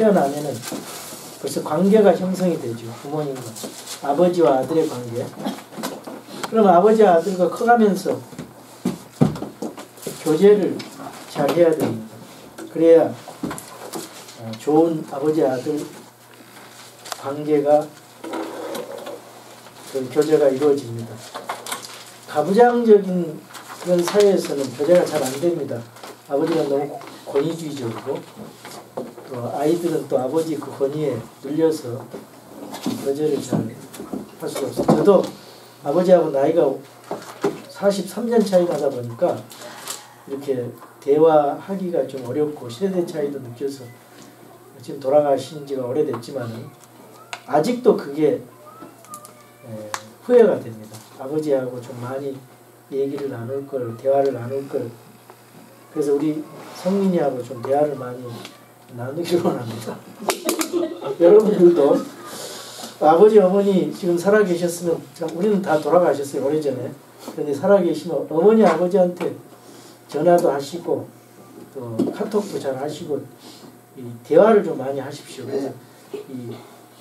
태어나면은 벌써 관계가 형성이 되죠. 부모님과 아버지와 아들의 관계. 그럼 아버지와 아들과 커가면서 교제를 잘 해야 됩니다. 그래야 좋은 아버지 아들 관계가 그 교제가 이루어집니다. 가부장적인 그런 사회에서는 교제가 잘 안 됩니다. 아버지가 너무 권위주의적이고 또 아이들은 또 아버지 그 권위에 눌려서 교제를 잘 할 수가 없어요. 저도 아버지하고 나이가 43년 차이 나다 보니까 이렇게 대화하기가 좀 어렵고 세대 차이도 느껴서 지금 돌아가신 지가 오래됐지만은 아직도 그게 후회가 됩니다. 아버지하고 좀 많이 얘기를 나눌 걸, 대화를 나눌 걸. 그래서 우리 성민이하고 좀 대화를 많이 나누기로 원합니다. 여러분들도 아버지, 어머니 지금 살아계셨으면, 우리는 다 돌아가셨어요, 오래전에. 그런데 살아계시면 어머니, 아버지한테 전화도 하시고 또 카톡도 잘 하시고 이 대화를 좀 많이 하십시오. 그래서 이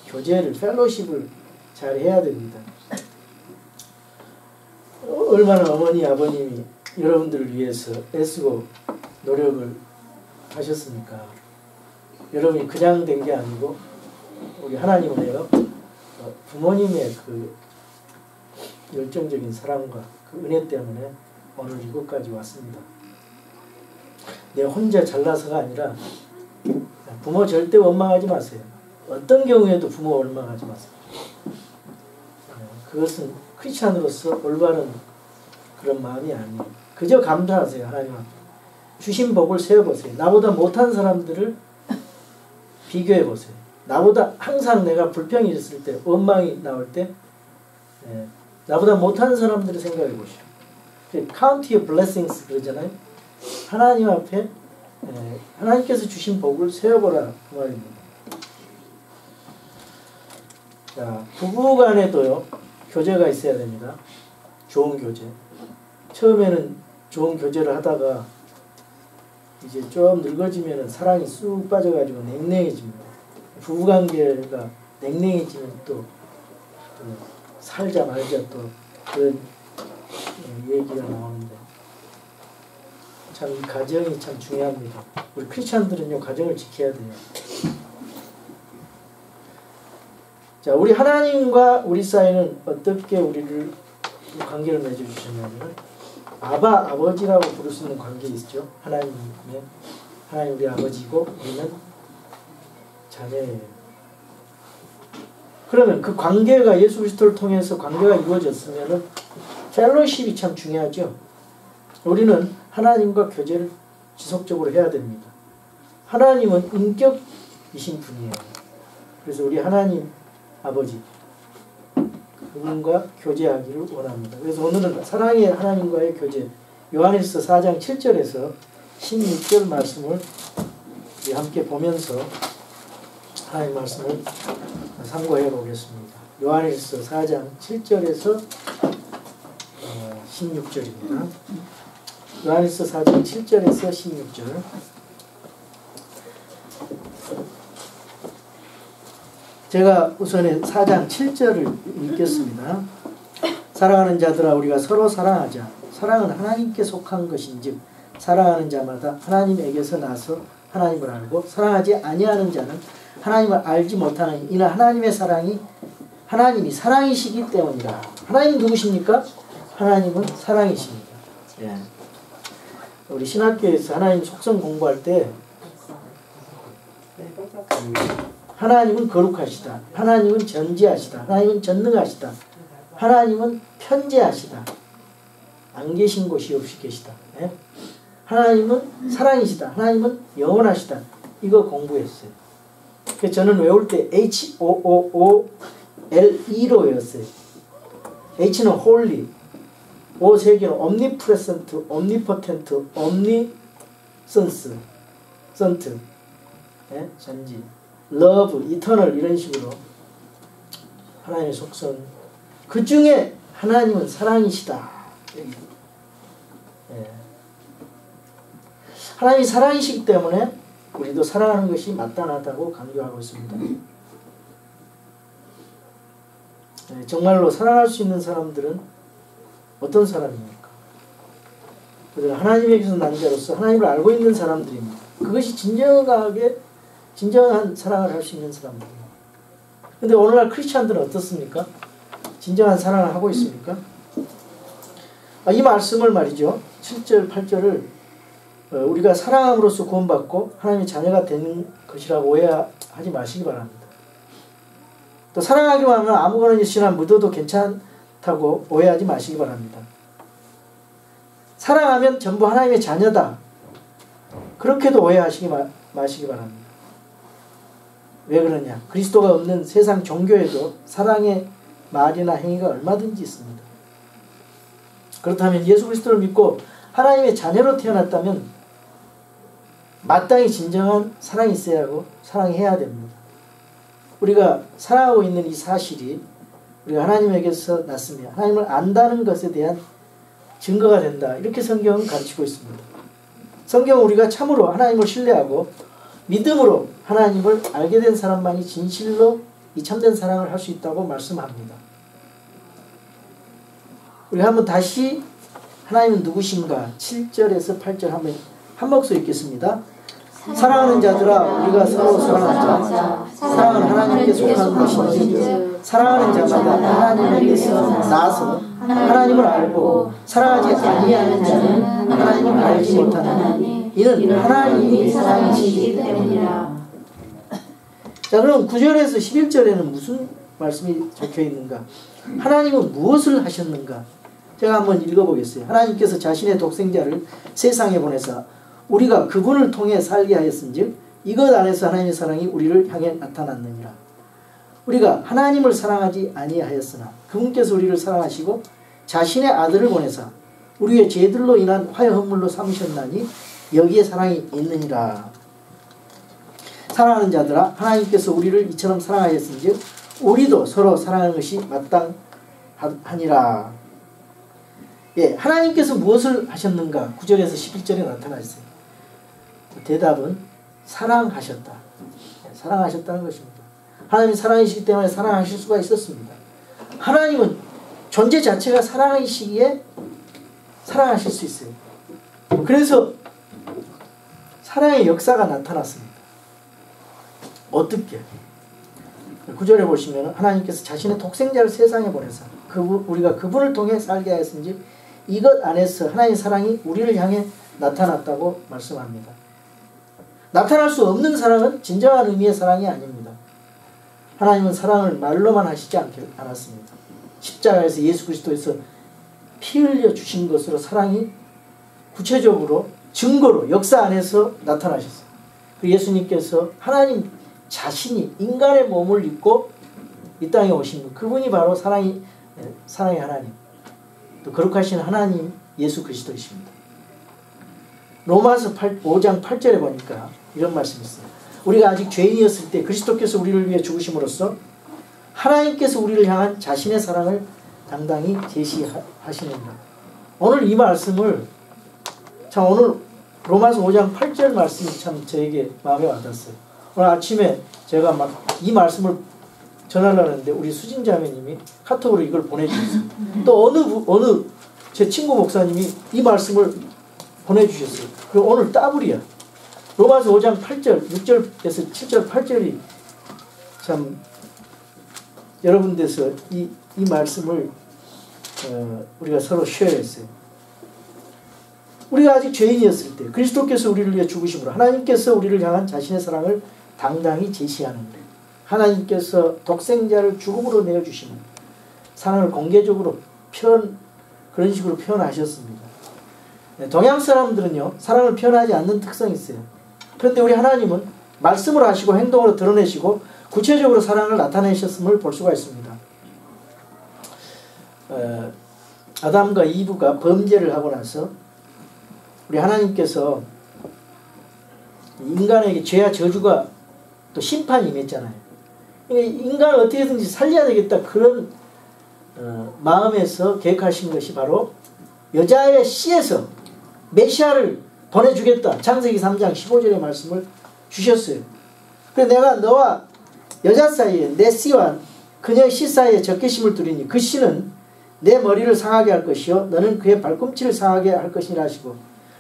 교제를, 펠로십을 잘 해야 됩니다. 얼마나 어머니, 아버님이 여러분들을 위해서 애쓰고 노력을 하셨습니까? 여러분이 그냥 된 게 아니고 우리 하나님은요, 부모님의 그 열정적인 사랑과 그 은혜 때문에 오늘 이곳까지 왔습니다. 내 혼자 잘나서가 아니라 부모 절대 원망하지 마세요. 어떤 경우에도 부모 원망하지 마세요. 그것은 크리스찬으로서 올바른 그런 마음이 아니에요. 그저 감사하세요. 하나님 앞에 주신 복을 세어보세요. 나보다 못한 사람들을 비교해보세요. 나보다 항상 내가 불평이 있을 때, 원망이 나올 때 나보다 못한 사람들을 생각해보시오. Count your blessings 그러잖아요. 하나님 앞에 하나님께서 주신 복을 세어보라 그 말입니다. 자, 부부간에도요 교제가 있어야 됩니다. 좋은 교제. 처음에는 좋은 교제를 하다가 이제 좀 늙어지면 사랑이 쑥 빠져가지고 냉랭해집니다. 부부관계가 냉랭해지면 또 살자 말자 또 그런 얘기가 나오는데 참 이 가정이 참 중요합니다. 우리 크리스찬들은요 가정을 지켜야 돼요. 자, 우리 하나님과 우리 사이는 어떻게 우리를 관계를 맺어주셨냐면 아바, 아버지라고 부를 수 있는 관계 있죠. 하나님 우리 아버지고 우리는 자녀예요. 그러면 그 관계가 예수 그리스도를 통해서 관계가 이루어졌으면 펠로십이 참 중요하죠. 우리는 하나님과 교제를 지속적으로 해야 됩니다. 하나님은 인격이신 분이에요. 그래서 우리 하나님 아버지 그분과 교제하기를 원합니다. 그래서 오늘은 사랑의 하나님과의 교제, 요한일서 4장 7절에서 16절 말씀을 우리 함께 보면서 하나님 말씀을 참고해 보겠습니다. 요한일서 4장 7절에서 16절입니다. 요한일서 4장 7절에서 16절. 제가 우선에 4장 7절을 읽겠습니다. 사랑하는 자들아 우리가 서로 사랑하자. 사랑은 하나님께 속한 것인즉 사랑하는 자마다 하나님에게서 나서 하나님을 알고 사랑하지 아니하는 자는 하나님을 알지 못하는 이는 하나님의 사랑이 하나님이 사랑이시기 때문이라. 하나님 누구십니까? 하나님은 사랑이십니다. 예. 우리 신학교에서 하나님 속성 공부할 때 하나님은 거룩하시다. 하나님은 전지하시다. 하나님은 전능하시다. 하나님은 편재하시다. 안 계신 곳이 없이 계시다. 예? 하나님은 사랑이시다. 하나님은 영원하시다. 이거 공부했어요. 그래서 저는 외울 때 HOOOLE로 외웠어요. H는 holy, O 세 개는 omnipresent, omnipotent, omniscience, 예? 전지, love, eternal 이런 식으로 하나님의 속성. 그 중에 하나님은 사랑이시다. 예. 하나님이 사랑이시기 때문에 우리도 사랑하는 것이 마땅하다고 강조하고 있습니다. 정말로 사랑할 수 있는 사람들은 어떤 사람입니까? 하나님에게서 난 자로서 하나님을 알고 있는 사람들입니다. 그것이 진정한 사랑을 할 수 있는 사람들입니다. 근데 오늘날 크리스찬들은 어떻습니까? 진정한 사랑을 하고 있습니까? 이 말씀을 말이죠. 7절, 8절을 우리가 사랑함으로써 구원받고 하나님의 자녀가 되는 것이라고 오해하지 마시기 바랍니다. 또 사랑하기만 하면 아무거나 있으나 묻어도 괜찮다고 오해하지 마시기 바랍니다. 사랑하면 전부 하나님의 자녀다. 그렇게도 오해하시기 마시기 바랍니다. 왜 그러냐? 그리스도가 없는 세상 종교에도 사랑의 말이나 행위가 얼마든지 있습니다. 그렇다면 예수 그리스도를 믿고 하나님의 자녀로 태어났다면 마땅히 진정한 사랑이 있어야 하고 사랑해야 됩니다. 우리가 사랑하고 있는 이 사실이 우리가 하나님에게서 났으며 하나님을 안다는 것에 대한 증거가 된다. 이렇게 성경은 가르치고 있습니다. 성경은 우리가 참으로 하나님을 신뢰하고 믿음으로 하나님을 알게 된 사람만이 진실로 이 참된 사랑을 할 수 있다고 말씀합니다. 우리 한번 다시 하나님은 누구신가 7절에서 8절 한번 한 목소리 읽겠습니다. 사랑하는 자들아 우리가 서로 사랑하자. 사랑은 하나님께 속한 것이니 사랑하는 자마다 하나님에게서 나서 하나님을 알고 사랑하지 아니하는 자는 하나님을 알지 못하나니 이는 하나님이 사랑이시기 때문이라. 자, 그럼 9절에서 11절에는 무슨 말씀이 적혀 있는가? 하나님은 무엇을 하셨는가? 제가 한번 읽어보겠어요. 하나님께서 자신의 독생자를 세상에 보내사 우리가 그분을 통해 살게 하였은즉 이것 안에서 하나님의 사랑이 우리를 향해 나타났느니라. 우리가 하나님을 사랑하지 아니하였으나 그분께서 우리를 사랑하시고 자신의 아들을 보내사 우리의 죄들로 인한 화해 헌물로 삼으셨나니 여기에 사랑이 있느니라. 사랑하는 자들아 하나님께서 우리를 이처럼 사랑하였은즉 우리도 서로 사랑하는 것이 마땅하니라. 예, 하나님께서 무엇을 하셨는가? 9절에서 11절에 나타나 있어요. 대답은 사랑하셨다. 사랑하셨다는 것입니다. 하나님이 사랑이시기 때문에 사랑하실 수가 있었습니다. 하나님은 존재 자체가 사랑이시기에 사랑하실 수 있어요. 그래서 사랑의 역사가 나타났습니다. 어떻게? 9절에 보시면 하나님께서 자신의 독생자를 세상에 보내서 우리가 그분을 통해 살게 하였은지 이것 안에서 하나님의 사랑이 우리를 향해 나타났다고 말씀합니다. 나타날 수 없는 사랑은 진정한 의미의 사랑이 아닙니다. 하나님은 사랑을 말로만 하시지 않았습니다. 십자가에서 예수 그리스도에서 피 흘려 주신 것으로 사랑이 구체적으로 증거로 역사 안에서 나타나셨어요. 예수님께서 하나님 자신이 인간의 몸을 입고 이 땅에 오신 분, 그분이 바로 사랑의 하나님, 또 거룩하신 하나님 예수 그리스도이십니다. 로마서 5장 8절에 보니까 이런 말씀이 있어요. 우리가 아직 죄인이었을 때 그리스도께서 우리를 위해 죽으심으로써 하나님께서 우리를 향한 자신의 사랑을 당당히 제시하시는다. 오늘 이 말씀을 참 오늘 로마서 5장 8절 말씀이 참 저에게 마음에 와닿았어요. 오늘 아침에 제가 막 이 말씀을 전하려고 했는데 우리 수진 자매님이 카톡으로 이걸 보내주셨어요. 또 어느 제 친구 목사님이 이 말씀을 보내주셨어요. 그리고 오늘 따블이야. 로마서 5장 8절, 6절에서 7절, 8절이 참 여러분께서 이 말씀을 우리가 서로 쉐어했어요. 우리가 아직 죄인이었을 때 그리스도께서 우리를 위해 죽으심으로 하나님께서 우리를 향한 자신의 사랑을 당당히 제시하는 거예요. 하나님께서 독생자를 죽음으로 내어주시는 사랑을 공개적으로 그런 식으로 표현하셨습니다. 동양 사람들은요 사랑을 표현하지 않는 특성이 있어요. 그런데 우리 하나님은 말씀으로 하시고 행동으로 드러내시고 구체적으로 사랑을 나타내셨음을 볼 수가 있습니다. 아담과 이브가 범죄를 하고 나서 우리 하나님께서 인간에게 죄와 저주가 또 심판이 임했잖아요. 그러니까 인간을 어떻게든지 살려야 되겠다 그런 마음에서 계획하신 것이 바로 여자의 씨에서 메시아를 보내주겠다. 창세기 3장 15절의 말씀을 주셨어요. 그래서 내가 너와 여자 사이에 내 씨와 그녀의 씨 사이에 적개심을 두리니 그 씨는 내 머리를 상하게 할 것이요 너는 그의 발꿈치를 상하게 할 것이라 하시고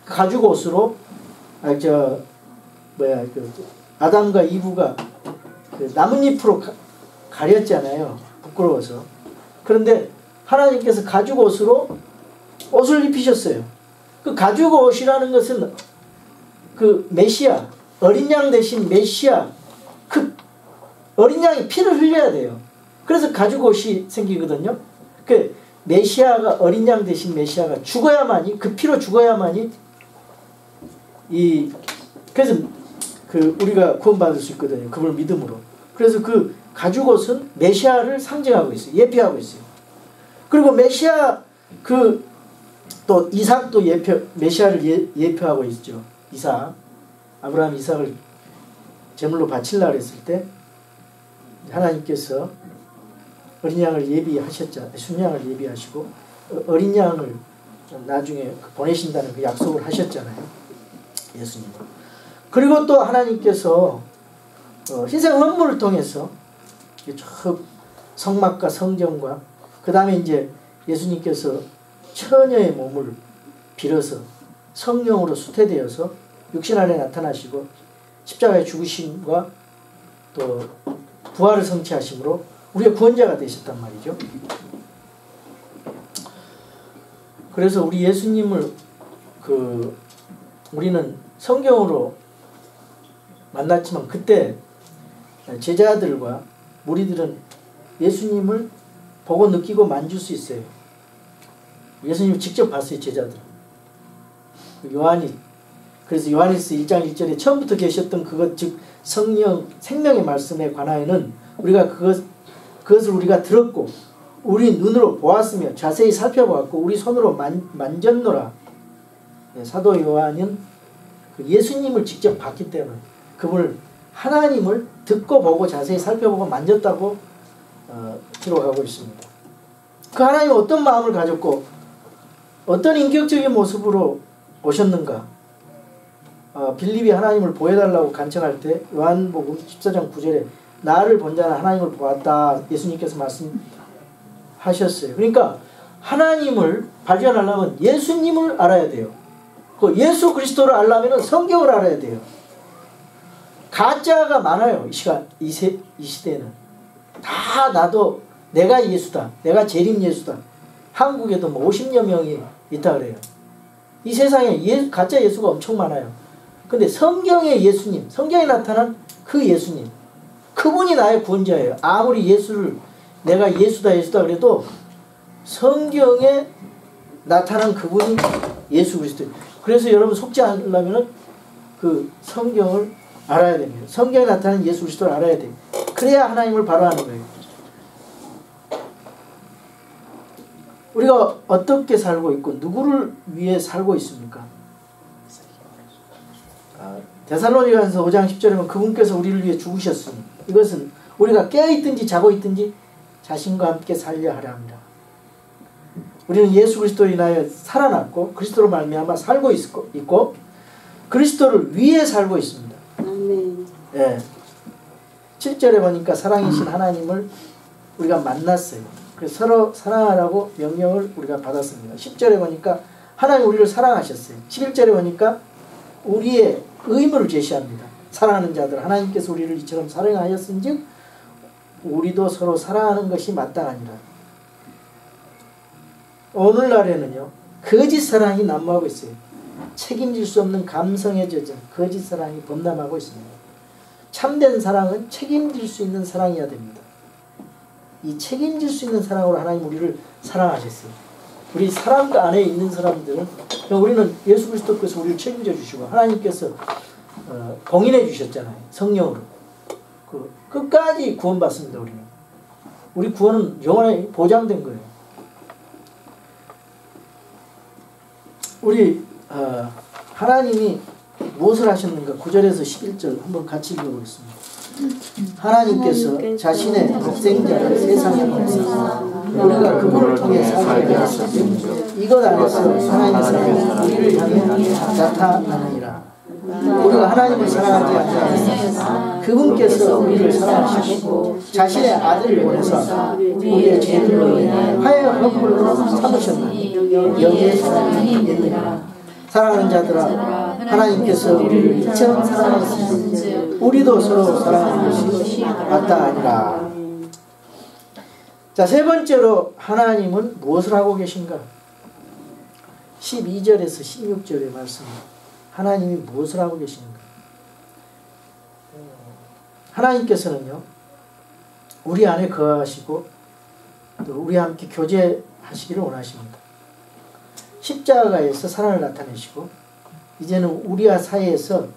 가죽 옷으로 아담과 이브가 그 나뭇잎으로 가렸잖아요. 부끄러워서. 그런데 하나님께서 가죽 옷으로 옷을 입히셨어요. 그 가죽 옷이라는 것은 그 메시아, 어린 양 대신 메시아, 그 어린 양이 피를 흘려야 돼요. 그래서 가죽 옷이 생기거든요. 그 메시아가 어린 양 대신 메시아가 죽어야만이 그 피로 죽어야만이 그래서 그 우리가 구원받을 수 있거든요. 그걸 믿음으로. 그래서 그 가죽 옷은 메시아를 상징하고 있어요. 예표하고 있어요. 그리고 메시아 또 이삭도 메시아를 예표하고 있죠. 이삭. 아브라함 이삭을 제물로 바치려고 했을 때 하나님께서 어린 양을 예비하셨잖아요. 순양을 예비하시고 어린 양을 나중에 보내신다는 그 약속을 하셨잖아요. 예수님은. 그리고 또 하나님께서 희생 헌물을 통해서 성막과 성전과 그 다음에 이제 예수님께서 처녀의 몸을 빌어서 성령으로 수태되어서 육신 안에 나타나시고 십자가에 죽으심과 또 부활을 성취하심으로 우리의 구원자가 되셨단 말이죠. 그래서 우리 예수님을 우리는 성경으로 만났지만 그때 제자들과 무리들은 예수님을 보고 느끼고 만질 수 있어요. 예수님을 직접 봤어요. 제자들. 그래서 요한일서 1장 1절에 처음부터 계셨던 그것 즉 성령 생명의 말씀에 관하여는 우리가 그것을 우리가 들었고 우리 눈으로 보았으며 자세히 살펴보았고 우리 손으로 만졌노라. 사도 요한은 예수님을 직접 봤기 때문에 그분을 하나님을 듣고 보고 자세히 살펴보고 만졌다고 기록하고 있습니다. 그 하나님은 어떤 마음을 가졌고 어떤 인격적인 모습으로 오셨는가. 빌립이 하나님을 보여달라고 간청할 때 요한복음 14장 9절에 나를 본 자는 하나님을 보았다. 예수님께서 말씀하셨어요. 그러니까 하나님을 발견하려면 예수님을 알아야 돼요. 그 예수 그리스도를 알려면 성경을 알아야 돼요. 가짜가 많아요. 이 시대에는. 다 나도 내가 예수다. 내가 재림 예수다. 한국에도 뭐 50여 명이 있다 그래요. 이 세상에 가짜 예수가 엄청 많아요. 근데 성경의 예수님, 성경에 나타난 그 예수님, 그분이 나의 구원자예요. 아무리 내가 예수다 그래도 성경에 나타난 그분이 예수 그리스도예요. 그래서 여러분 속지 않으려면 그 성경을 알아야 됩니다. 성경에 나타나는 예수 그리스도를 알아야 돼요. 그래야 하나님을 바로 아는 거예요. 우리가 어떻게 살고 있고 누구를 위해 살고 있습니까? 데살로니가서 5장 10절에 보면 그분께서 우리를 위해 죽으셨으니 이것은 우리가 깨어있든지 자고 있든지 자신과 함께 살려 하려 합니다. 우리는 예수 그리스도로 인하여 살아났고 그리스도로 말미암아 살고 있고 그리스도를 위해 살고 있습니다. 아멘. 예. 7절에 보니까 사랑이신 하나님을 우리가 만났어요. 그래서 서로 사랑하라고 명령을 우리가 받았습니다. 10절에 보니까 하나님 우리를 사랑하셨어요. 11절에 보니까 우리의 의무를 제시합니다. 사랑하는 자들 하나님께서 우리를 이처럼 사랑하였은즉 우리도 서로 사랑하는 것이 마땅하니라. 오늘날에는요 거짓 사랑이 난무하고 있어요. 책임질 수 없는 감성에 젖은 거짓 사랑이 범람하고 있습니다. 참된 사랑은 책임질 수 있는 사랑이어야 됩니다. 이 책임질 수 있는 사랑으로 하나님 우리를 사랑하셨어요. 우리 사랑 안에 있는 사람들은 우리는 예수 그리스도께서 우리를 책임져 주시고 하나님께서 공인해 주셨잖아요. 성령으로. 끝까지 구원받습니다. 우리는. 우리 구원은 영원히 보장된 거예요. 우리 하나님이 무엇을 하셨는가 9절에서 11절 한번 같이 읽어보겠습니다. 하나님께서 자신의 독생자를 세상에 보내사 우리가 그분을 통해 살게 하셨으니 이것 안에서 하나님의 사랑이 우리를 향해 나타나느니라. 우리가 하나님을 사랑하지 않냐. 그분께서 우리를 사랑하시고 자신의 아들을 보내서 우리의 죄들로 인해 화해 허물로 삼으셨나니 여기에 사랑이 있느니라. 사랑하는 자들아, 하나님께서 우리를 이처럼 사랑하시니 우리도 서로 사랑하는 것이 맞다 아니라. 자, 세 번째로 하나님은 무엇을 하고 계신가? 12절에서 16절의 말씀입니다. 하나님이 무엇을 하고 계신가? 하나님께서는요, 우리 안에 거하시고 또 우리와 함께 교제하시기를 원하십니다. 십자가에서 사랑을 나타내시고 이제는 우리와 사이에서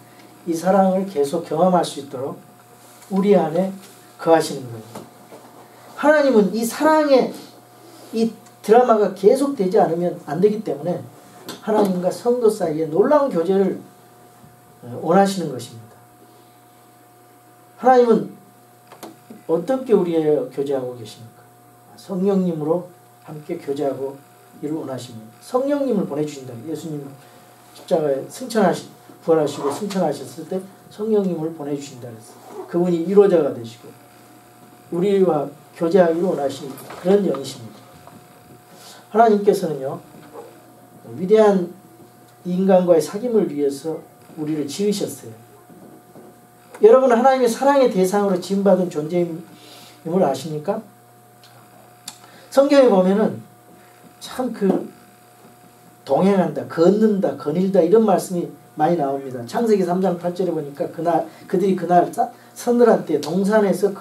이 사랑을 계속 경험할 수 있도록 우리 안에 거하시는 거예요. 하나님은 이 사랑의 이 드라마가 계속되지 않으면 안 되기 때문에 하나님과 성도 사이에 놀라운 교제를 원하시는 것입니다. 하나님은 어떻게 우리와 교제하고 계십니까? 성령님으로 함께 교제하고 이를 원하십니다. 성령님을 보내주신다. 예수님 십자가에 부활하시고 승천하셨을 때 성령님을 보내주신다 그랬어요. 그분이 이로자가 되시고 우리와 교제하기를 원하시는 그런 영이십니다. 하나님께서는요, 위대한 인간과의 사귐을 위해서 우리를 지으셨어요. 여러분, 하나님의 사랑의 대상으로 지음받은 존재임을 아십니까? 성경에 보면은 참 동행한다, 걷는다, 거닐다 이런 말씀이 많이 나옵니다. 창세기 3장 8절에 보니까 그들이 그날 서늘한 때 동산에서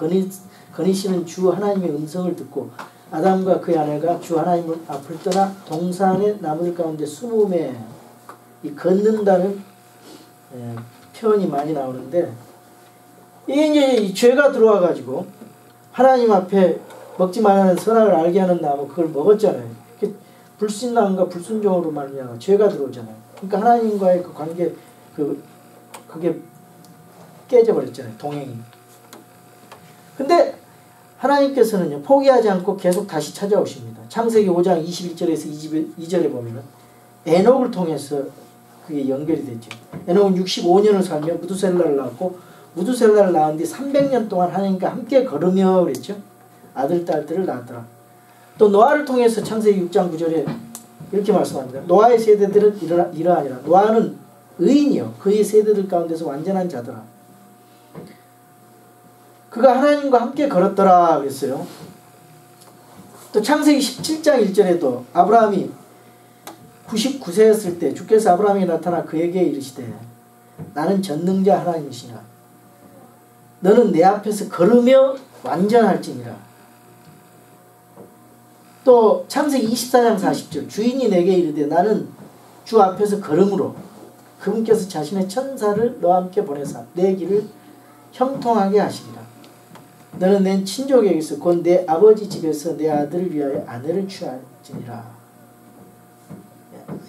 거니시는 주 하나님의 음성을 듣고 아담과 그의 아내가 주 하나님을 앞을 떠나 동산의 나무들 가운데 숨음에 이 걷는다는 표현이 많이 나오는데, 이게 이제 이 죄가 들어와 가지고 하나님 앞에 먹지 말라는 선악을 알게 하는 나무 그걸 먹었잖아요. 불신앙과 불순종으로 말미암아 죄가 들어오잖아요. 그러니까 하나님과의 그 관계 그게 깨져버렸잖아요. 동행이. 근데 하나님께서는요, 포기하지 않고 계속 다시 찾아오십니다. 창세기 5장 21절에서 22절에 보면은 에녹을 통해서 그게 연결이 됐죠. 에녹은 65년을 살며 무두셀라를 낳았고 무두셀라를 낳은 뒤 300년 동안 하나님과 함께 걸으며 그랬죠. 아들, 딸들을 낳았더라. 또 노아를 통해서 창세기 6장 9절에 이렇게 말씀합니다. 노아의 세대들은 이러하니라. 노아는 의인이요 그의 세대들 가운데서 완전한 자더라. 그가 하나님과 함께 걸었더라 그랬어요. 또 창세기 17장 1절에도 아브라함이 99세였을 때 주께서 아브라함에게 나타나 그에게 이르시되 나는 전능자 하나님이시라. 너는 내 앞에서 걸으며 완전할지니라. 또 창세기 24장 40절 주인이 내게 이르되 나는 주 앞에서 걸음으로 그분께서 자신의 천사를 너와 함께 보내사 내 길을 형통하게 하시리라. 너는 내 친족에게서 곧 내 아버지 집에서 내 아들을 위하여 아내를 취할지니라.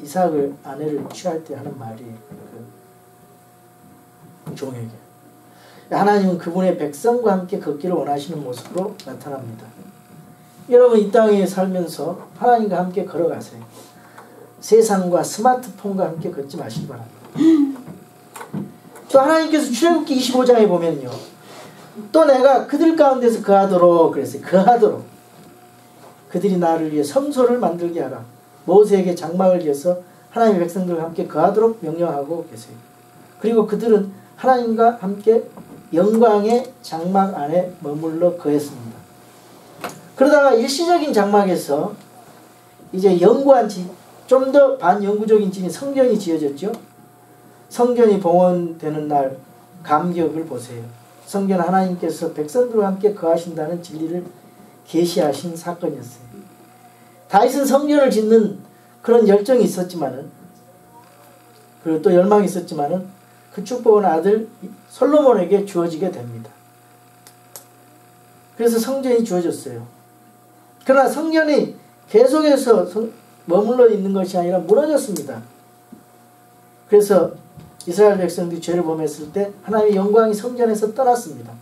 이삭을 아내를 취할 때 하는 말이 그 종에게. 하나님은 그분의 백성과 함께 걷기를 원하시는 모습으로 나타납니다. 여러분, 이 땅에 살면서 하나님과 함께 걸어가세요. 세상과 스마트폰과 함께 걷지 마시기 바랍니다. 또 하나님께서 출애굽기 25장에 보면요, 또 내가 그들 가운데서 거하도록 그랬어요. 거하도록 그들이 나를 위해 성소를 만들게 하라. 모세에게 장막을 지어서 하나님의 백성들과 함께 거하도록 명령하고 계세요. 그리고 그들은 하나님과 함께 영광의 장막 안에 머물러 거했습니다. 그러다가 일시적인 장막에서 이제 영구한 집, 좀 더 반영구적인 집인 성전이 지어졌죠. 성전이 봉헌되는 날 감격을 보세요. 성전 하나님께서 백성들과 함께 거하신다는 진리를 계시하신 사건이었어요. 다윗은 성전을 짓는 그런 열정이 있었지만은, 그리고 또 열망이 있었지만은 그 축복은 아들 솔로몬에게 주어지게 됩니다. 그래서 성전이 주어졌어요. 그러나 성전이 계속해서 머물러 있는 것이 아니라 무너졌습니다. 그래서 이스라엘 백성들이 죄를 범했을 때 하나님의 영광이 성전에서 떠났습니다.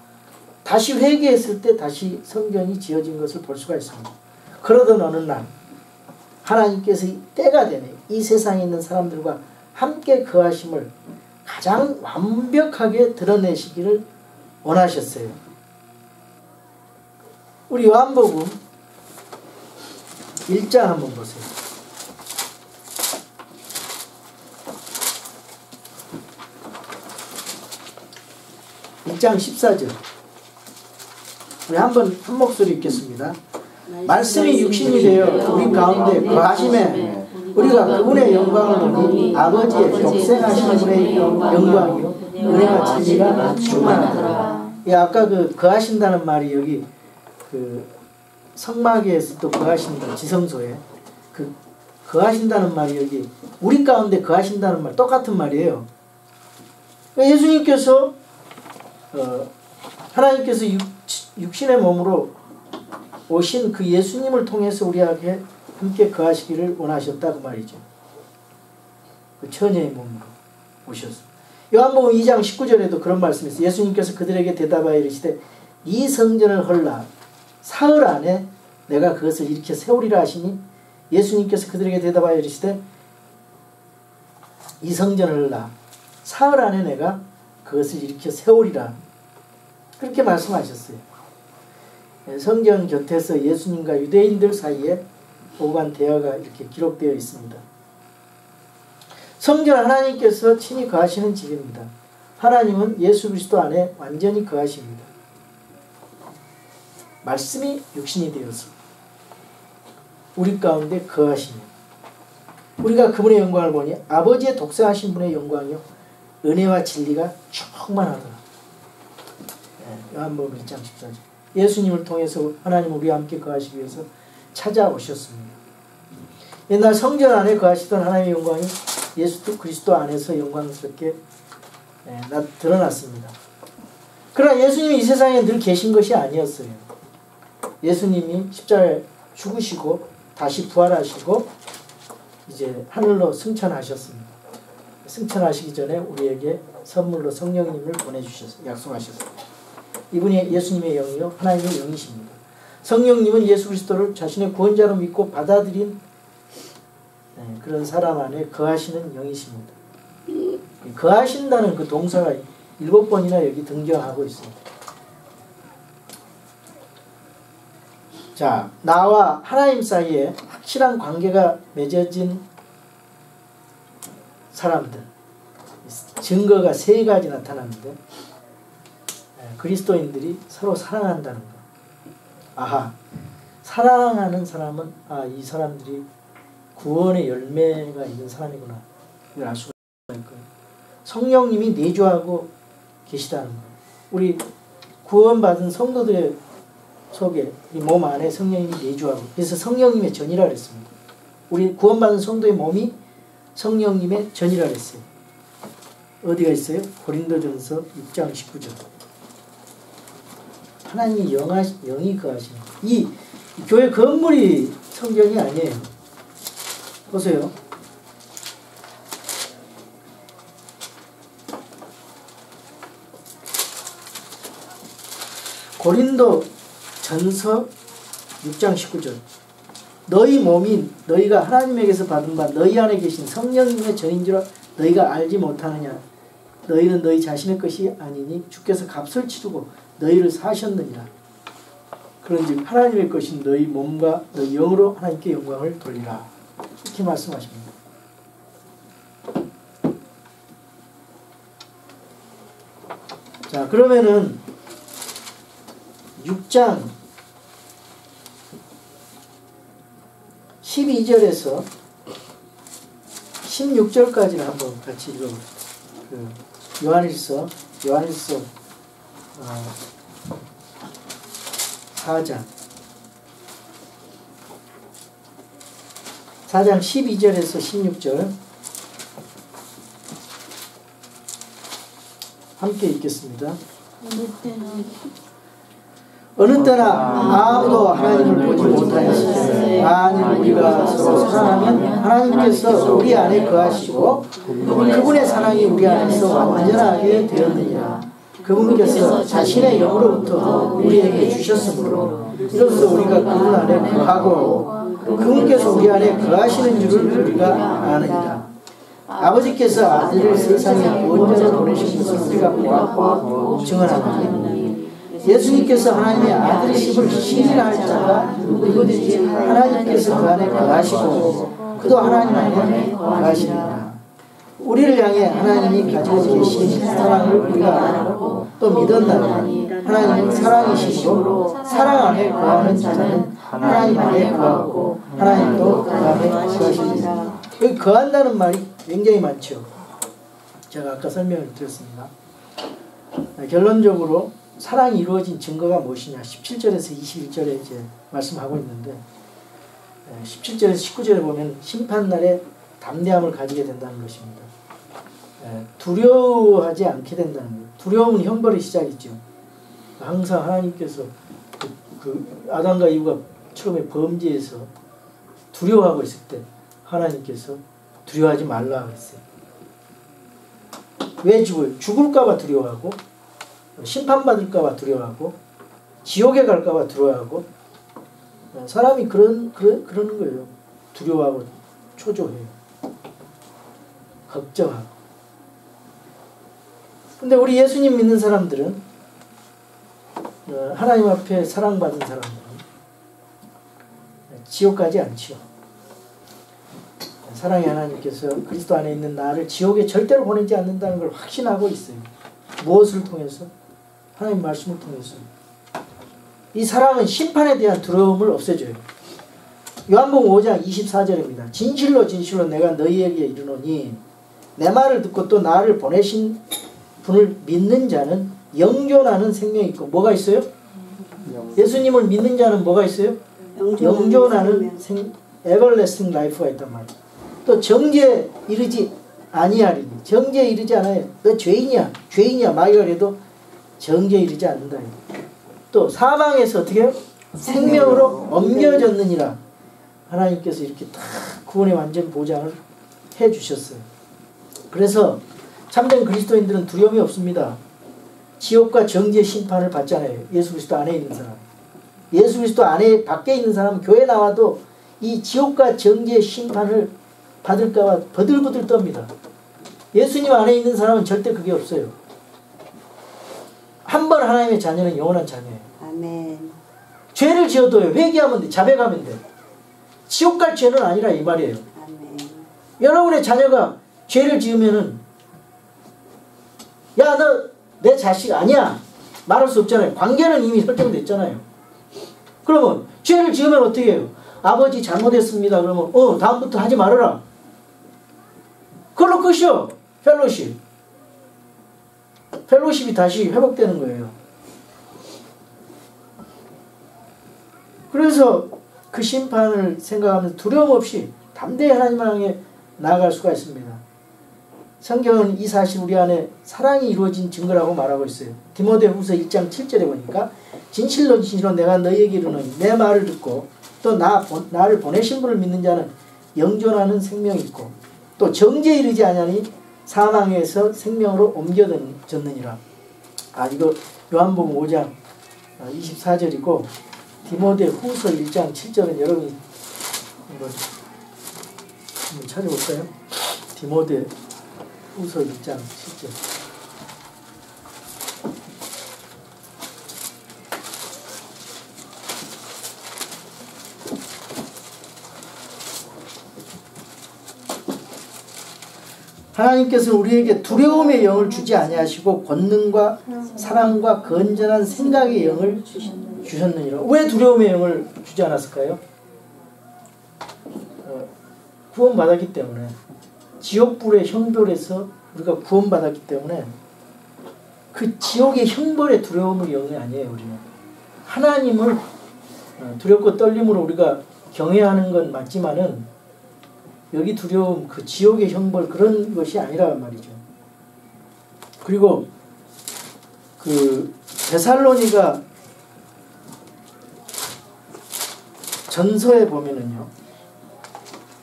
다시 회개했을 때 다시 성전이 지어진 것을 볼 수가 있습니다. 그러던 어느 날 하나님께서 때가 되네 이 세상에 있는 사람들과 함께 거하심을 가장 완벽하게 드러내시기를 원하셨어요. 우리 요한복음 1장 한번 보세요. 1장 14절. 우리 한번 한 목소리 읽겠습니다. 말씀이 육신이 되어 우리 가운데 거하심에 우리가 그분의 영광을 보니 아버지의 독생하신 분의 영광이요 은혜와 진리가 충만하더라. 예, 아까 그 거하신다는 말이 여기 그 성막에서 또 거하신다 지성소에 그 거하신다는 말이 여기 우리 가운데 거하신다는 말 똑같은 말이에요. 예수님께서 하나님께서 육신의 몸으로 오신 그 예수님을 통해서 우리에게 함께 거하시기를 원하셨다 그 말이죠. 그 처녀의 몸으로 오셨습니다. 요한복음 2장 19절에도 그런 말씀이 있어요. 예수님께서 그들에게 대답하여 이르시되 이 성전을 헐라 사흘 안에 내가 그것을 일으켜 세우리라 하시니 예수님께서 그들에게 대답하여 이르시되 이 성전을 헐라 사흘 안에 내가 그것을 일으켜 세우리라 그렇게 말씀하셨어요. 성전 곁에서 예수님과 유대인들 사이에 오간 대화가 이렇게 기록되어 있습니다. 성전 하나님께서 친히 거하시는 집입니다. 하나님은 예수 그리스도 안에 완전히 거하십니다. 말씀이 육신이 되어서 우리 가운데 거하시며 우리가 그분의 영광을 보니 아버지의 독생하신 분의 영광이요 은혜와 진리가 충만하더라. 요한복음 1장 14절. 예수님을 통해서 하나님 우리와 함께 거하시기 위해서 찾아오셨습니다. 옛날 성전 안에 거하시던 하나님의 영광이 예수 그리스도 안에서 영광스럽게 드러났습니다. 그러나 예수님이 이 세상에 늘 계신 것이 아니었어요. 예수님이 십자가에 죽으시고 다시 부활하시고 이제 하늘로 승천하셨습니다. 승천하시기 전에 우리에게 선물로 성령님을 보내주셨어요. 약속하셨습니다. 이분이 예수님의 영이요 하나님의 영이십니다. 성령님은 예수 그리스도를 자신의 구원자로 믿고 받아들인 그런 사람 안에 거하시는 영이십니다. 거하신다는 그 동사가 7번이나 여기 등장하고 있습니다. 자, 나와 하나님 사이에 확실한 관계가 맺어진 사람들 증거가 3가지 나타나는데 그리스도인들이 서로 사랑한다는 것. 아하, 사랑하는 사람은 이 사람들이 구원의 열매가 있는 사람이구나. 이걸 알 수가 있고요. 성령님이 내주하고 계시다는 것. 우리 구원받은 성도들의 속에 이 몸 안에 성령님이 내주하고 그래서 성령님의 전이라 그랬습니다. 우리 구원받은 성도의 몸이 성령님의 전이라 그랬어요. 어디가 있어요? 고린도전서 6장 19절. 하나님이 영이 거하시는 이 교회 건물이 성전이 아니에요. 보세요. 고린도 전서 6장 19절. 너희 몸이 너희가 하나님에게서 받은 바 너희 안에 계신 성령님의 전인 줄 너희가 알지 못하느냐. 너희는 너희 자신의 것이 아니니 주께서 값을 치르고 너희를 사셨느니라. 그런즉 하나님의 것인 너희 몸과 너희 영으로 하나님께 영광을 돌리라. 이렇게 말씀하십니다. 자, 그러면은 6장 12절에서 16절까지를 한번 같이 읽어봅시다. 요한일서 4장 12절에서 16절 함께 읽겠습니다. 어느 때나 아무도 하나님을 보지 못하였으니 만일 우리가 서로 사랑하면 하나님께서 우리 안에 거하시고 그분의 사랑이 우리 안에서 완전하게 되었느니라. 그분께서 자신의 영으로부터 우리에게 주셨으므로 이로써 우리가 그분 안에 거하고 그분께서 우리 안에 거하시는 줄을 우리가 아느니라. 아버지께서 아들을 세상에 먼저 보내신 것을 우리가 보았고 증언하노니 예수님께서 하나님의 아들이심을 시인할 자가 누구든지 하나님께서 그 안에 거하시고 그도 하나님 안에 거하시리라. 우리를 향해 하나님이 가지고 계신 사랑을 우리가 알고 또 믿었나니 하나님은 사랑이시므로 사랑 안에 거하는 자는 하나님 안에 거하고 하나님도 그 안에 거하시리라. 여기 거한다는 말이 굉장히 많죠. 제가 아까 설명을 드렸습니다. 결론적으로 사랑이 이루어진 증거가 무엇이냐 17절에서 21절에 이제 말씀하고 있는데 17절에서 19절에 보면 심판날에 담대함을 가지게 된다는 것입니다. 두려워하지 않게 된다는 거예요. 두려움은 형벌의 시작이죠. 항상 하나님께서 그 아담과 이브가 처음에 범죄해서 두려워하고 있을 때 하나님께서 두려워하지 말라 했어요. 왜 죽어요? 죽을까봐 두려워하고 심판받을까봐 두려워하고 지옥에 갈까봐 두려워하고 사람이 그러는 거예요. 두려워하고 초조해요. 걱정하고. 근데 우리 예수님 믿는 사람들은 하나님 앞에 사랑받은 사람들은 지옥 가지 않죠. 사랑의 하나님께서 그리스도 안에 있는 나를 지옥에 절대로 보내지 않는다는 걸 확신하고 있어요. 무엇을 통해서? 하나님 말씀을 통해서. 이 사랑은 심판에 대한 두려움을 없애줘요. 요한복음 5장 24절입니다. 진실로 진실로 내가 너희에게 이르노니 내 말을 듣고 또 나를 보내신 분을 믿는 자는 영존하는 생명이 있고 뭐가 있어요? 예수님을 믿는 자는 뭐가 있어요? 영존하는 everlasting life가 있단 말이에요. 또 정죄에 이르지 아니하리니 정죄에 이르지 않아요. 너 죄인이야 마귀가 그래도 정죄에 이르지 않는다. 또 사망에서 어떻게 해요? 생명으로 옮겨졌느니라. 하나님께서 이렇게 다 구원의 완전 보장을 해주셨어요. 그래서 참된 그리스도인들은 두려움이 없습니다. 지옥과 정죄 심판을 받잖아요. 예수 그리스도 안에 있는 사람. 예수 그리스도 안에 밖에 있는 사람은 교회 나와도 이 지옥과 정죄 심판을 받을까 봐 버들버들 떱니다. 예수님 안에 있는 사람은 절대 그게 없어요. 한 번 하나님의 자녀는 영원한 자녀예요. 아멘. 죄를 지어도 회개하면 돼. 자백하면 돼. 지옥 갈 죄는 아니라 이 말이에요. 아멘. 여러분의 자녀가 죄를 지으면은 야, 너 내 자식 아니야. 말할 수 없잖아요. 관계는 이미 설정됐잖아요. 그러면 죄를 지으면 어떻게 해요? 아버지 잘못했습니다. 그러면 다음부터 하지 말아라. 그걸로 끝이요. 펠로십이 다시 회복되는 거예요. 그래서 그 심판을 생각하면서 두려움 없이 담대히 하나님을 향해 나아갈 수가 있습니다. 성경은 이 사실 우리 안에 사랑이 이루어진 증거라고 말하고 있어요. 디모데후서 1장 7절에 보니까 진실로 진실로 내가 너희에게 이르노니 내 말을 듣고 또 나를 보내신 분을 믿는 자는 영존하는 생명이 있고 또 정죄에 이르지 아니하니 사망에서 생명으로 옮겨졌느니라. 이거 요한복음 5장 24절이고 디모데후서 1장 7절은 여러분이 한번 찾아볼까요? 디모데후서 1장 7절. 하나님께서는 우리에게 두려움의 영을 주지 아니하시고 권능과 사랑과 건전한 생각의 영을 주셨느니라. 왜 두려움의 영을 주지 않았을까요? 구원받았기 때문에. 지옥불의 형벌에서 우리가 구원받았기 때문에 그 지옥의 형벌의 두려움의 영이 아니에요. 우리는 하나님을 두렵고 떨림으로 우리가 경외하는 건 맞지만은 여기 두려움, 그 지옥의 형벌 그런 것이 아니란 말이죠. 그리고 그 데살로니가 전서에 보면은요.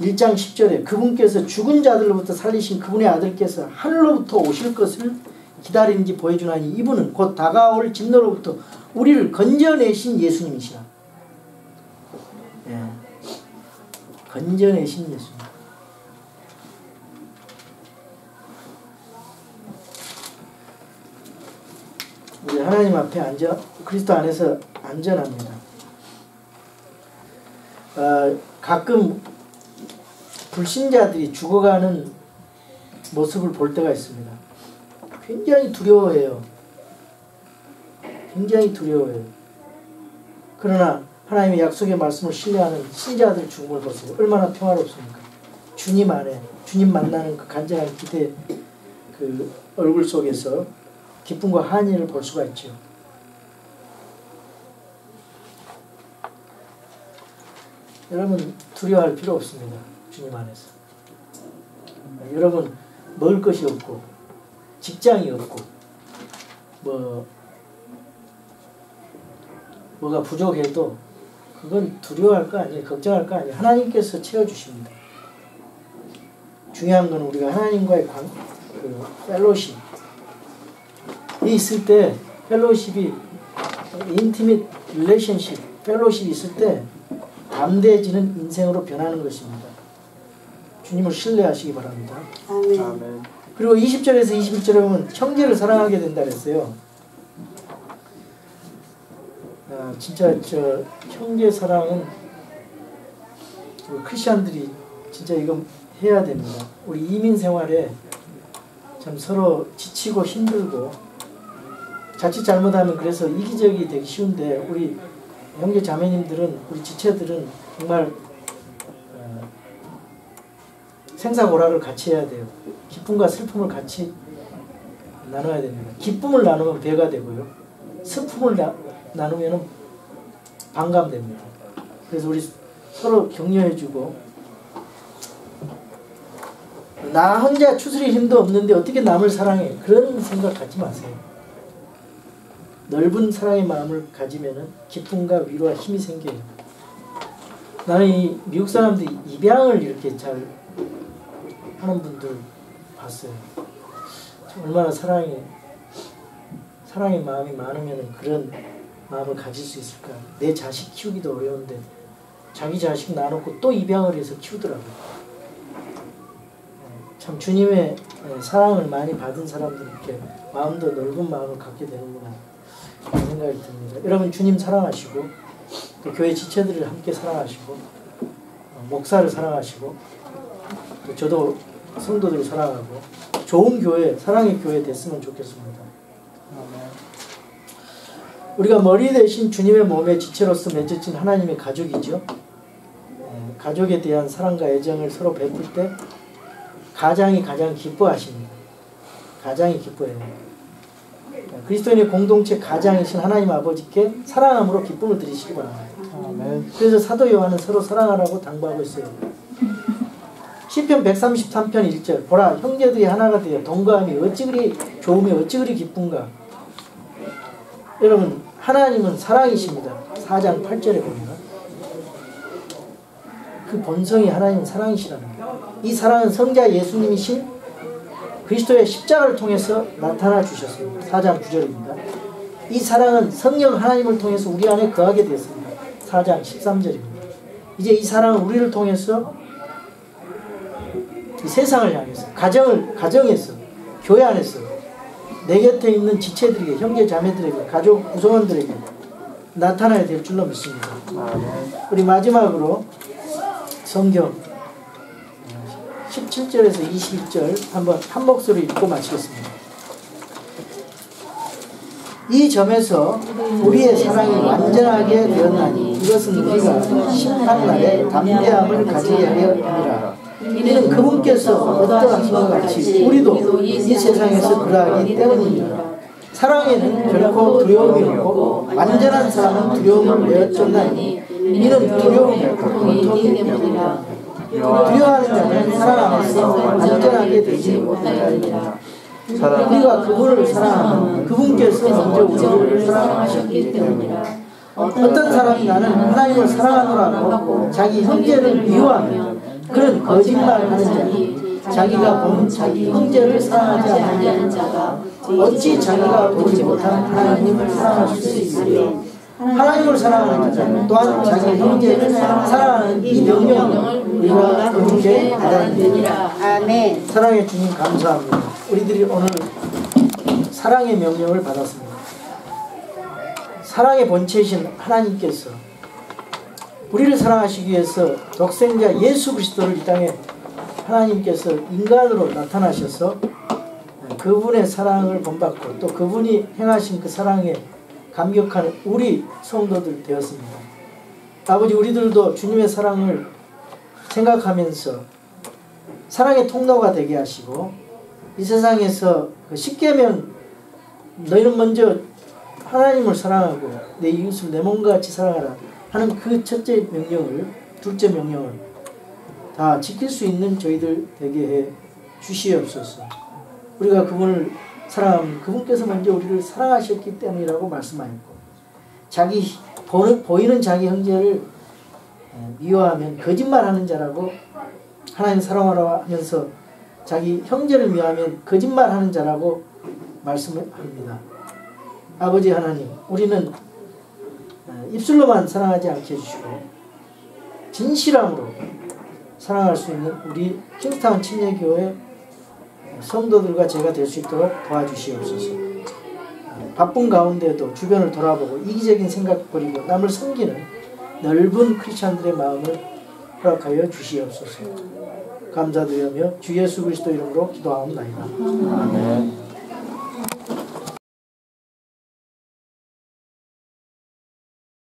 1장 10절에 그분께서 죽은 자들로부터 살리신 그분의 아들께서 하늘로부터 오실 것을 기다리는지 보여주나니 이분은 곧 다가올 진노로부터 우리를 건져내신 예수님이시라. 건져내신 예수님. 우리 하나님 앞에 그리스도 안에서 안전합니다. 가끔 불신자들이 죽어가는 모습을 볼 때가 있습니다. 굉장히 두려워해요. 굉장히 두려워해요. 그러나 하나님의 약속의 말씀을 신뢰하는 신자들 죽음을 보세요. 얼마나 평화롭습니까? 주님 안에, 주님 만나는 그 간절한 기대, 그 얼굴 속에서 기쁨과 한의를 볼 수가 있죠. 여러분 두려워할 필요 없습니다. 주님 안에서. 여러분 먹을 것이 없고 직장이 없고 뭐가 부족해도 그건 두려워할 거 아니에요. 걱정할 거 아니에요. 하나님께서 채워주십니다. 중요한 건 우리가 하나님과의 펠로십이 있을 때, 펠로십이 인티밋 릴레이션십, 펠로십이 있을 때 담대해지는 인생으로 변하는 것입니다. 주님을 신뢰하시기 바랍니다. 아멘. 그리고 20절에서 21절에 보면 형제를 사랑하게 된다 그랬어요. 진짜 저 형제 사랑은 크리스천들이 진짜 이거 해야 됩니다. 우리 이민 생활에 참 서로 지치고 힘들고 자칫 잘못하면 그래서 이기적이 되기 쉬운데 우리 형제 자매님들은, 우리 지체들은 정말 생사고락을 같이 해야 돼요. 기쁨과 슬픔을 같이 나눠야 됩니다. 기쁨을 나누면 배가 되고요. 슬픔을 나누면 반감됩니다. 그래서 우리 서로 격려해주고, 나 혼자 추스릴 힘도 없는데 어떻게 남을 사랑해? 그런 생각 갖지 마세요. 넓은 사랑의 마음을 가지면 기쁨과 위로와 힘이 생겨요. 나는 이 미국 사람들이 입양을 이렇게 잘 하는 분들 봤어요. 얼마나 사랑의 마음이 많으면 그런 마음을 가질 수 있을까. 내 자식 키우기도 어려운데 자기 자식 나놓고 또 입양을 해서 키우더라고요. 참 주님의 사랑을 많이 받은 사람들은 이렇게 마음도 넓은 마음을 갖게 되는구나 그런 생각이 듭니다. 여러분 주님 사랑하시고 또 교회 지체들을 함께 사랑하시고 목사를 사랑하시고 또 저도 성도들을 사랑하고 좋은 교회, 사랑의 교회 됐으면 좋겠습니다. 우리가 머리 대신 주님의 몸의 지체로서 맺어진 하나님의 가족이죠. 가족에 대한 사랑과 애정을 서로 베풀 때 가장이 가장 기뻐하십니다. 가장이 기뻐해요. 그리스도인의 공동체 가장이신 하나님 아버지께 사랑함으로 기쁨을 드리시기 바랍니다. 그래서 사도 요한은 서로 사랑하라고 당부하고 있어요. 시편 133편 1절 보라 형제들이 하나가 되어 동거함이 어찌 그리 좋으며 어찌 그리 기쁜가. 여러분 하나님은 사랑이십니다. 4장 8절에 보면 그 본성이 하나님은 사랑이시라는 거예요. 이 사랑은 성자 예수님이신 그리스도의 십자가를 통해서 나타나 주셨습니다. 4장 9절입니다. 이 사랑은 성령 하나님을 통해서 우리 안에 거하게 되었습니다. 4장 13절입니다. 이제 이 사랑은 우리를 통해서 이 세상을 향해서 가정에서 교회 안에서 내 곁에 있는 지체들에게 형제 자매들에게 가족 구성원들에게 나타나야 될 줄로 믿습니다. 우리 마지막으로 성경 17절에서 21절 한번 한 목소리 읽고 마치겠습니다. 이 점에서 우리의 사랑이 완전하게 되었나니 이것은 우리가 심판날에 담대함을 가지게 하려 함이라. 이는 그분께서 어떠하신 것 같이 우리도 이 세상에서 그러하기 때문입니다. 사랑에는 결코 두려움이 없고 완전한 사랑은 두려움을 내어쫓나니 이는 두려움의 고통이 때문이라. 두려워하는 자는 사랑 안에서 완전하게 되지 못하리라. 우리가 그분을 사랑하면 그분께서 먼저 우리를 사랑하셨기 때문이라. 어떤 사람이 나는 하나님을 사랑하노라고 하고 자기 형제를 미워하며 그런 거짓말하는 자니 자기가 본 자기 형제를 사랑하지 아니하는 자가 어찌 자기가 보지 못한 하나님을 사랑할 수 있으리요. 하나님을 사랑하는 자는 또한 자기 형제를 사랑하는 이 명령을 우리가 그분께 받았느니라. 아멘. 사랑의 주님 감사합니다. 우리들이 오늘 사랑의 명령을 받았습니다. 사랑의 본체이신 하나님께서 우리를 사랑하시기 위해서 독생자 예수 그리스도를 이 땅에 하나님께서 인간으로 나타나셔서 그분의 사랑을 본받고 또 그분이 행하신 그 사랑에 감격하는 우리 성도들 되었습니다. 아버지, 우리들도 주님의 사랑을 생각하면서 사랑의 통로가 되게 하시고 이 세상에서 그 십계명 너희는 먼저 하나님을 사랑하고 내 이웃을 내 몸과 같이 사랑하라 하는 그 첫째 명령을, 둘째 명령을 다 지킬 수 있는 저희들 되게 해 주시옵소서. 우리가 그분을 사랑하면 그분께서 먼저 우리를 사랑하셨기 때문이라고 말씀하였고, 보이는 자기 형제를 미워하면 거짓말하는 자라고 하나님 사랑하라 하면서 자기 형제를 미워하면 거짓말하는 자라고 말씀을 합니다. 아버지 하나님, 우리는 입술로만 사랑하지 않게 해주시고 진실함으로 사랑할 수 있는 우리 킹스타운 침례교회 성도들과 제가 될 수 있도록 도와주시옵소서. 바쁜 가운데도 주변을 돌아보고 이기적인 생각 버리고 남을 섬기는 넓은 크리스찬들의 마음을 허락하여 주시옵소서. 감사드리며 주 예수 그리스도 이름으로 기도하옵나이다. 아멘.